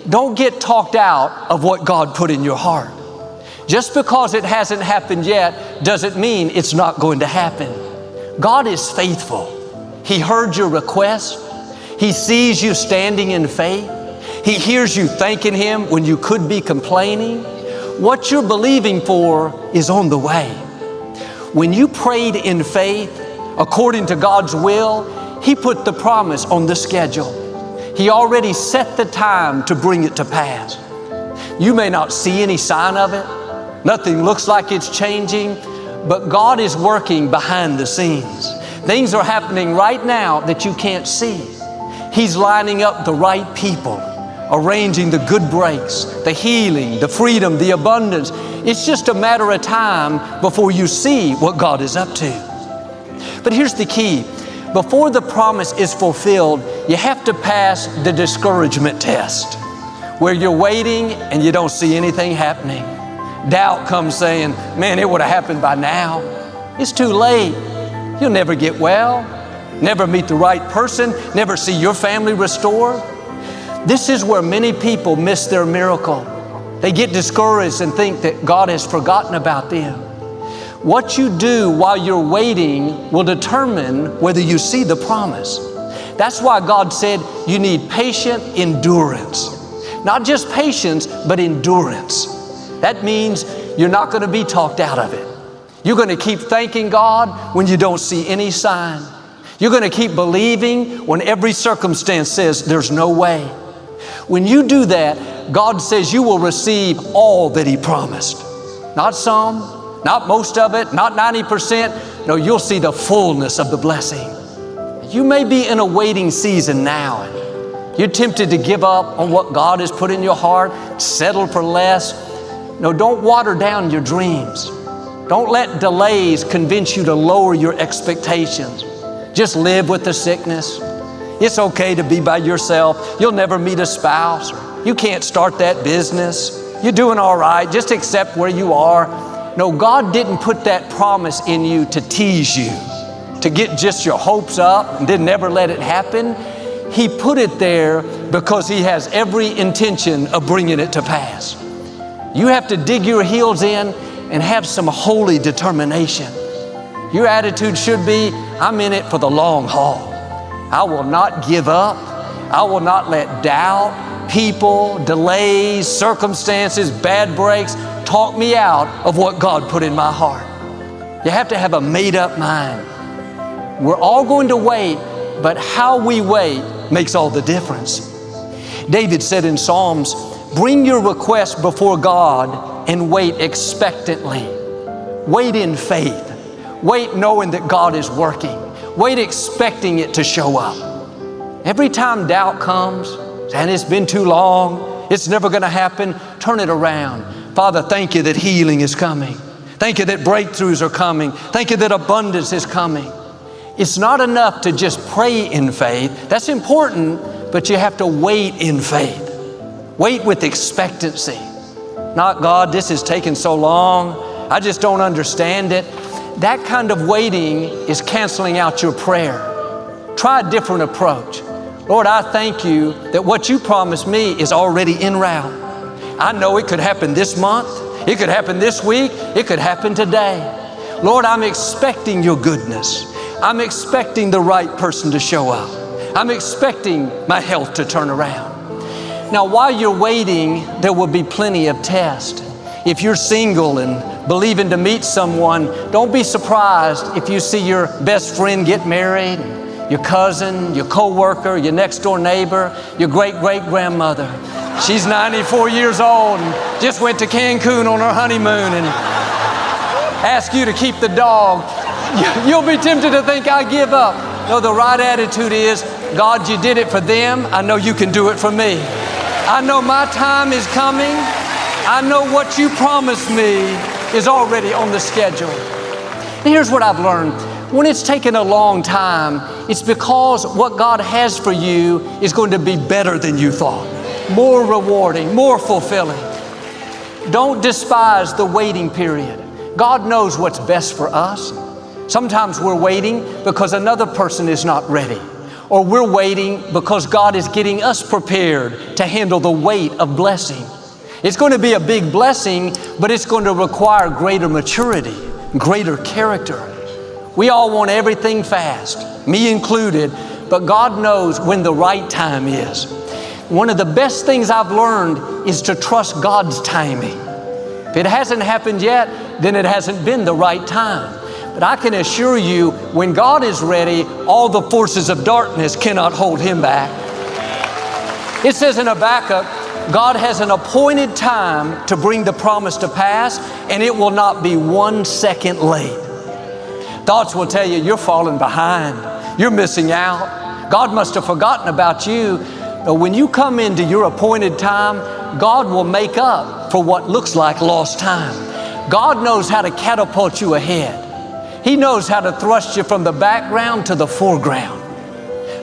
don't get talked out of what God put in your heart. Just because it hasn't happened yet doesn't mean it's not going to happen. God is faithful. He heard your request. He sees you standing in faith. He hears you thanking Him when you could be complaining. What you're believing for is on the way. When you prayed in faith, according to God's will, He put the promise on the schedule. He already set the time to bring it to pass. You may not see any sign of it. Nothing looks like it's changing, but God is working behind the scenes. Things are happening right now that you can't see. He's lining up the right people, arranging the good breaks, the healing, the freedom, the abundance. It's just a matter of time before you see what God is up to. But here's the key. Before the promise is fulfilled, you have to pass the discouragement test, where you're waiting and you don't see anything happening. Doubt comes saying, man, it would have happened by now. It's too late. You'll never get well, never meet the right person, never see your family restored. This is where many people miss their miracle. They get discouraged and think that God has forgotten about them. What you do while you're waiting will determine whether you see the promise. That's why God said you need patient endurance. Not just patience, but endurance. That means you're not going to be talked out of it. You're going to keep thanking God when you don't see any sign. You're going to keep believing when every circumstance says there's no way. When you do that, God says you will receive all that He promised. Not some, not most of it, not 90%. No, you'll see the fullness of the blessing. You may be in a waiting season now. You're tempted to give up on what God has put in your heart, settle for less. No, don't water down your dreams. Don't let delays convince you to lower your expectations. Just live with the sickness. It's okay to be by yourself. You'll never meet a spouse. You can't start that business. You're doing all right. Just accept where you are. No, God didn't put that promise in you to tease you, to get just your hopes up and then never let it happen. He put it there because He has every intention of bringing it to pass. You have to dig your heels in and have some holy determination. Your attitude should be, I'm in it for the long haul. I will not give up. I will not let doubt, people, delays, circumstances, bad breaks talk me out of what God put in my heart. You have to have a made-up mind. We're all going to wait, but how we wait makes all the difference. David said in Psalms, bring your request before God and wait expectantly. Wait in faith. Wait knowing that God is working. Wait expecting it to show up. Every time doubt comes, and it's been too long, it's never going to happen, turn it around. Father, thank You that healing is coming. Thank You that breakthroughs are coming. Thank You that abundance is coming. It's not enough to just pray in faith. That's important, but you have to wait in faith. Wait with expectancy. Not, God, this is taking so long. I just don't understand it. That kind of waiting is canceling out your prayer. Try a different approach. Lord, I thank You that what You promised me is already en route. I know it could happen this month. It could happen this week. It could happen today. Lord, I'm expecting Your goodness. I'm expecting the right person to show up. I'm expecting my health to turn around. Now, while you're waiting, there will be plenty of tests. If you're single and believing to meet someone, don't be surprised if you see your best friend get married, your cousin, your co-worker, your next door neighbor, your great-great-grandmother. She's 94 years old and just went to Cancun on her honeymoon and ask you to keep the dog. You'll be tempted to think, I give up. No, the right attitude is, God, You did it for them. I know You can do it for me. I know my time is coming. I know what You promised me is already on the schedule. And here's what I've learned. When it's taken a long time, it's because what God has for you is going to be better than you thought. More rewarding, more fulfilling. Don't despise the waiting period. God knows what's best for us. Sometimes we're waiting because another person is not ready. or we're waiting because God is getting us prepared to handle the weight of blessing. It's going to be a big blessing, but it's going to require greater maturity, greater character. We all want everything fast, me included, but God knows when the right time is. One of the best things I've learned is to trust God's timing. If it hasn't happened yet, then it hasn't been the right time. But I can assure you, when God is ready, all the forces of darkness cannot hold Him back. It says in Habakkuk, God has an appointed time to bring the promise to pass, and it will not be 1 second late. Thoughts will tell you, you're falling behind. You're missing out. God must have forgotten about you. But when you come into your appointed time, God will make up for what looks like lost time. God knows how to catapult you ahead. He knows how to thrust you from the background to the foreground.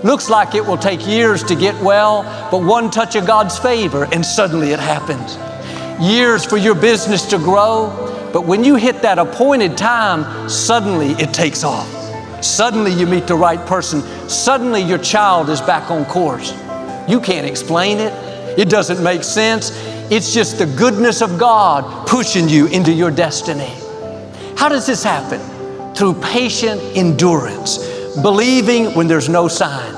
Looks like it will take years to get well, but one touch of God's favor and suddenly it happens. Years for your business to grow, but when you hit that appointed time, suddenly it takes off. Suddenly you meet the right person. Suddenly your child is back on course. You can't explain it. It doesn't make sense. It's just the goodness of God pushing you into your destiny. How does this happen? Through patient endurance, believing when there's no sign,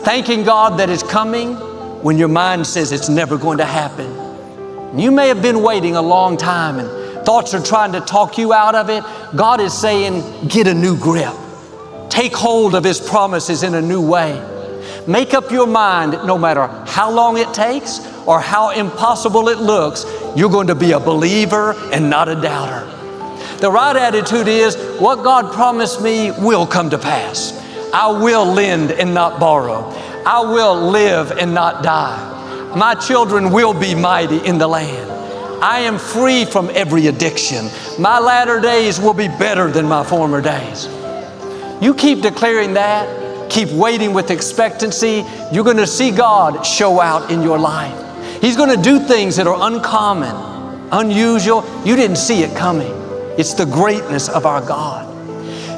thanking God that it's coming when your mind says it's never going to happen. You may have been waiting a long time and thoughts are trying to talk you out of it. God is saying, get a new grip. Take hold of His promises in a new way. Make up your mind, no matter how long it takes or how impossible it looks, you're going to be a believer and not a doubter. The right attitude is, what God promised me will come to pass. I will lend and not borrow. I will live and not die. My children will be mighty in the land. I am free from every addiction. My latter days will be better than my former days. You keep declaring that, keep waiting with expectancy, you're going to see God show out in your life. He's going to do things that are uncommon, unusual. You didn't see it coming. It's the greatness of our God.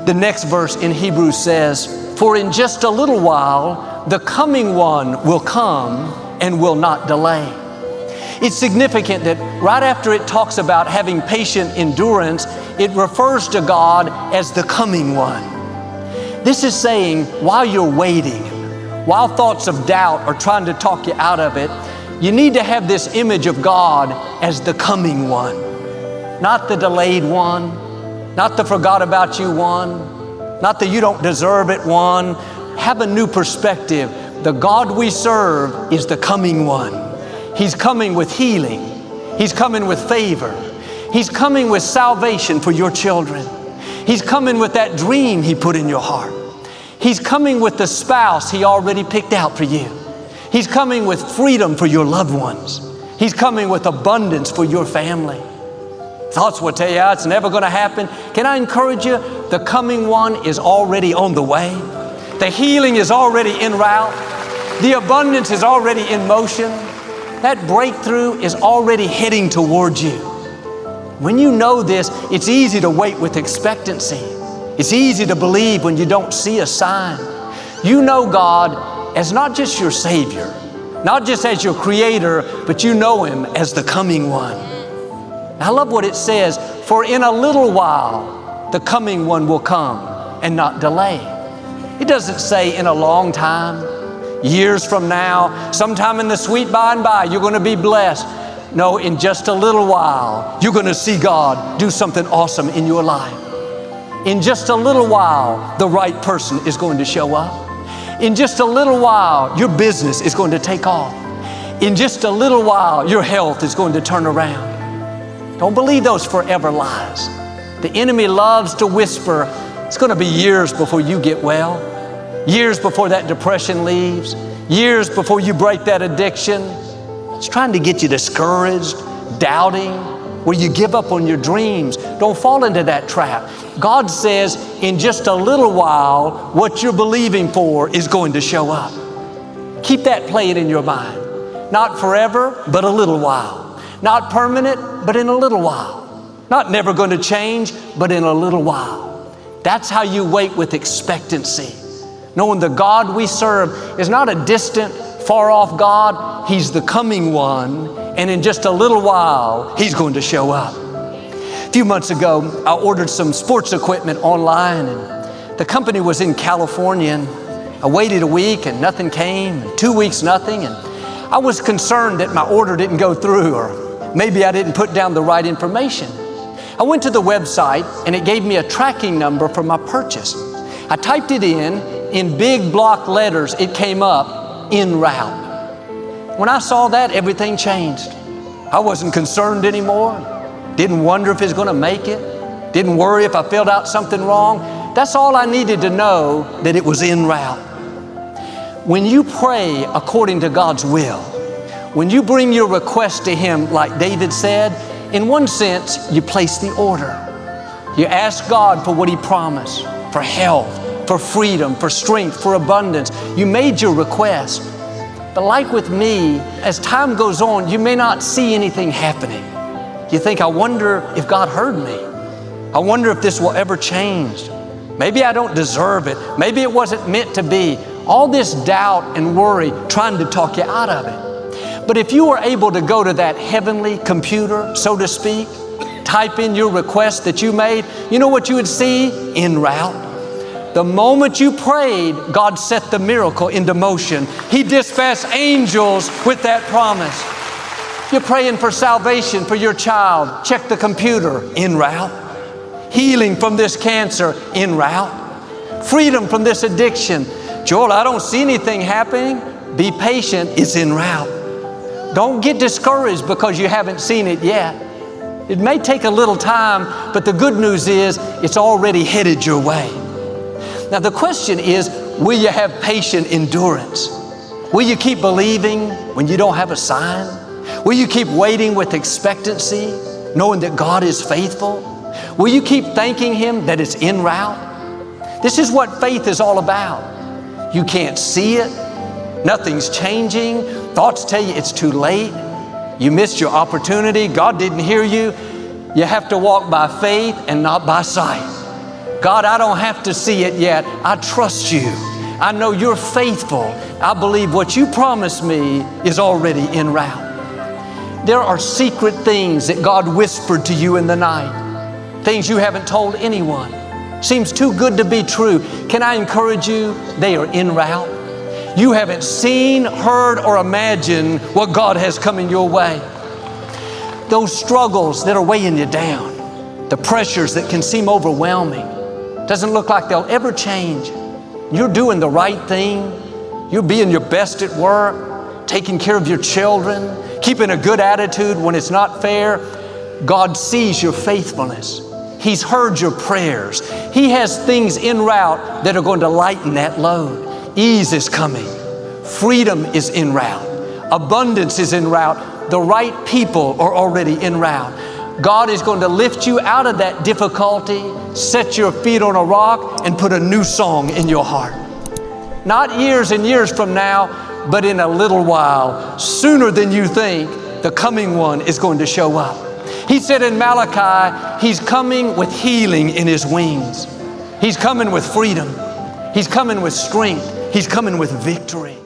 The next verse in Hebrews says, for in just a little while, the coming one will come and will not delay. It's significant that right after it talks about having patient endurance, it refers to God as the coming one. This is saying while you're waiting, while thoughts of doubt are trying to talk you out of it, you need to have this image of God as the coming one. Not the delayed one, not the forgot about you one, not the you don't deserve it one. Have a new perspective. The God we serve is the coming one. He's coming with healing. He's coming with favor. He's coming with salvation for your children. He's coming with that dream He put in your heart. He's coming with the spouse He already picked out for you. He's coming with freedom for your loved ones. He's coming with abundance for your family. Thoughts will tell you, it's never going to happen. Can I encourage you? The coming one is already on the way. The healing is already en route. The abundance is already in motion. That breakthrough is already heading towards you. When you know this, it's easy to wait with expectancy. It's easy to believe when you don't see a sign. You know God as not just your Savior, not just as your Creator, but you know Him as the coming one. I love what it says, for in a little while, the coming one will come and not delay. It doesn't say in a long time, years from now, sometime in the sweet by and by, you're going to be blessed. No, in just a little while, you're going to see God do something awesome in your life. In just a little while, the right person is going to show up. In just a little while, your business is going to take off. In just a little while, your health is going to turn around. Don't believe those forever lies. The enemy loves to whisper, it's going to be years before you get well, years before that depression leaves, years before you break that addiction. It's trying to get you discouraged, doubting, where you give up on your dreams. Don't fall into that trap. God says, in just a little while, what you're believing for is going to show up. Keep that playing in your mind. Not forever, but a little while. Not permanent, but in a little while. Not never going to change, but in a little while. That's how you wait with expectancy. knowing the God we serve is not a distant, far-off God. He's the coming one, and in just a little while, He's going to show up. A few months ago, I ordered some sports equipment online, and the company was in California, and I waited a week and nothing came, and 2 weeks, nothing, and I was concerned that my order didn't go through, or maybe I didn't put down the right information. I went to the website, and it gave me a tracking number for my purchase. I typed it in big block letters. It came up, en route. When I saw that, everything changed. I wasn't concerned anymore. Didn't wonder if it's going to make it. Didn't worry if I filled out something wrong. That's all I needed to know, that it was en route. When you pray according to God's will, when you bring your request to Him, like David said, in one sense, you place the order. You ask God for what He promised, for health, for freedom, for strength, for abundance. You made your request. But like with me, as time goes on, you may not see anything happening. You think, I wonder if God heard me. I wonder if this will ever change. Maybe I don't deserve it. Maybe it wasn't meant to be. All this doubt and worry trying to talk you out of it. But if you were able to go to that heavenly computer, so to speak, type in your request that you made, you know what you would see? En route. The moment you prayed, God set the miracle into motion. He dispatched angels with that promise. You're praying for salvation for your child. Check the computer, en route. Healing from this cancer, en route. Freedom from this addiction. Joel, I don't see anything happening. Be patient, it's en route. Don't get discouraged because you haven't seen it yet. It may take a little time, but the good news is it's already headed your way. Now the question is, will you have patient endurance? Will you keep believing when you don't have a sign? Will you keep waiting with expectancy, knowing that God is faithful? Will you keep thanking Him that it's en route? This is what faith is all about. You can't see it. Nothing's changing. Thoughts tell you it's too late. You missed your opportunity. God didn't hear you. You have to walk by faith and not by sight. God, I don't have to see it yet. I trust you. I know you're faithful. I believe what you promised me is already en route. There are secret things that God whispered to you in the night. Things you haven't told anyone. Seems too good to be true. Can I encourage you? They are en route. You haven't seen, heard, or imagined what God has coming your way. Those struggles that are weighing you down, the pressures that can seem overwhelming, doesn't look like they'll ever change. You're doing the right thing. You're being your best at work, taking care of your children, keeping a good attitude when it's not fair. God sees your faithfulness. He's heard your prayers. He has things en route that are going to lighten that load. Ease is coming. Freedom is en route. Abundance is en route. The right people are already en route. God is going to lift you out of that difficulty, set your feet on a rock, and put a new song in your heart. Not years and years from now, but in a little while, sooner than you think, the coming one is going to show up. He said in Malachi, He's coming with healing in His wings. He's coming with freedom. He's coming with strength. He's coming with victory.